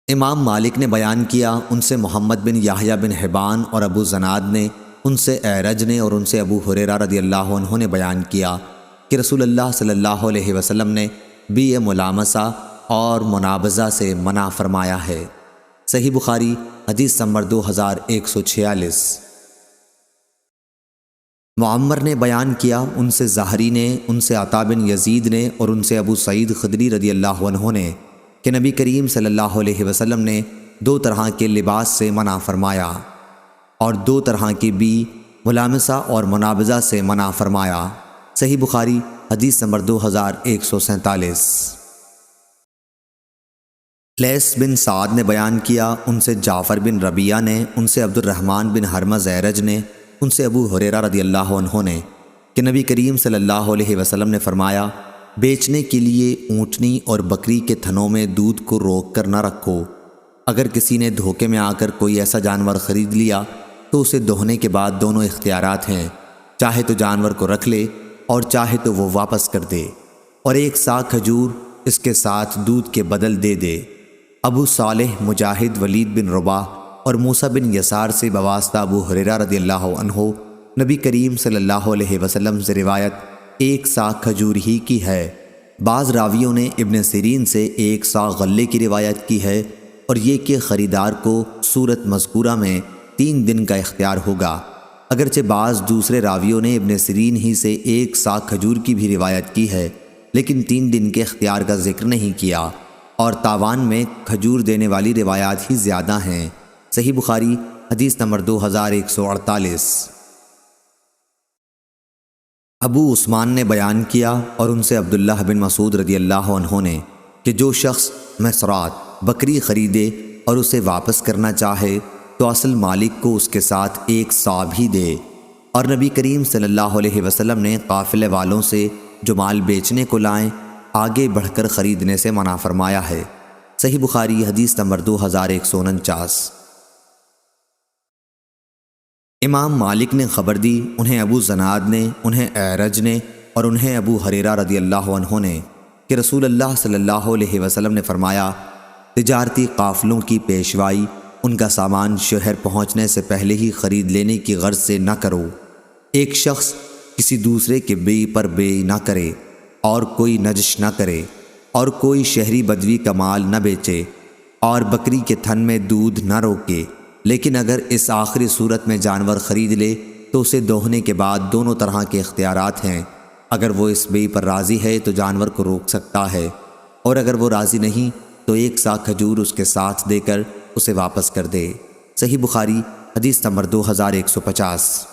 امام مالک نے بیان کیا، ان سے محمد بن یحییٰ بن حبان اور ابو زناد نے، ان سے اعرج نے اور ان سے ابو ہریرہ رضی اللہ عنہ نے بیان کیا کہ رسول اللہ صلی اللہ علیہ وسلم نے بیع ملامسہ اور منابضہ سے منع فرمایا ہے۔ صحیح بخاری حدیث نمبر 2146۔ معمر نے بیان کیا، ان سے زہری نے، ان سے عطا بن یزید نے اور ان سے ابو سعید خدری رضی اللہ عنہ نے کہ نبی کریم صلی اللہ علیہ وسلم نے 2 طرح کے لباس سے منع فرمایا اور 2 طرح کی ملامسہ اور منابضہ سے منع فرمایا۔ صحیح بخاری حدیث نمبر 2147۔ لیث بن سعد نے بیان کیا، ان سے جعفر بن ربیعہ نے، ان سے عبد الرحمن بن حرمز اعرج نے، ان سے ابو ہریرہ رضی اللہ عنہ نے کہ نبی کریم صلی اللہ علیہ وسلم نے فرمایا، بیچنے کے لیے اونٹنی اور بکری کے تھنوں میں دودھ کو روک کر نہ رکھو۔ اگر کسی نے دھوکے میں آ کر کوئی ایسا جانور خرید لیا تو اسے دوہنے کے بعد دونوں اختیارات ہیں، چاہے تو جانور کو رکھ لے اور چاہے تو وہ واپس کر دے، اور 1 سا کھجور اس کے ساتھ دودھ کے بدل دے دے۔ ابو صالح مجاہد ولید بن رباح اور موسیٰ بن یسار سے بواسطہ ابو ہریرہ رضی اللہ عنہ نبی کریم صلی اللہ علیہ وسلم سے روایت 1 سا کھجور ہی کی ہے۔ بعض راویوں نے ابن سیرین سے 1 سا غلے کی روایت کی ہے، اور یہ کہ خریدار کو صورت مذکورہ میں 3 دن کا اختیار ہوگا۔ اگرچہ بعض دوسرے راویوں نے ابن سیرین ہی سے 1 سا کھجور کی بھی روایت کی ہے، لیکن 3 دن کے اختیار کا ذکر نہیں کیا، اور تاوان میں کھجور دینے والی روایات ہی زیادہ ہیں۔ صحیح بخاری حدیث نمبر 2148۔ ابو عثمان نے بیان کیا، اور ان سے عبداللہ بن مسعود رضی اللہ عنہ نے کہ جو شخص مسرات بکری خریدے اور اسے واپس کرنا چاہے تو اصل مالک کو اس کے ساتھ 1 سا بھی دے۔ اور نبی کریم صلی اللہ علیہ وسلم نے قافلے والوں سے جو مال بیچنے کو لائیں آگے بڑھ کر خریدنے سے منع فرمایا ہے۔ صحیح بخاری حدیث نمبر 2149۔ امام مالک نے خبر دی، انہیں ابو زناد نے، انہیں اعرج نے اور انہیں ابو ہریرہ رضی اللہ عنہ نے کہ رسول اللہ صلی اللہ علیہ وسلم نے فرمایا، تجارتی قافلوں کی پیشوائی ان کا سامان شہر پہنچنے سے پہلے ہی خرید لینے کی غرض سے نہ کرو۔ ایک شخص کسی دوسرے کے بیع پر بیع نہ کرے، اور کوئی نجش نہ کرے، اور کوئی شہری بدوی کا مال نہ بیچے، اور بکری کے تھن میں دودھ نہ روکے۔ لیکن اگر اس آخری صورت میں جانور خرید لے تو اسے دوہنے کے بعد دونوں طرح کے اختیارات ہیں۔ اگر وہ اس بیع پر راضی ہے تو جانور کو روک سکتا ہے، اور اگر وہ راضی نہیں تو 1 سا کھجور اس کے ساتھ دے کر اسے واپس کر دے۔ صحیح بخاری حدیث نمبر 2150۔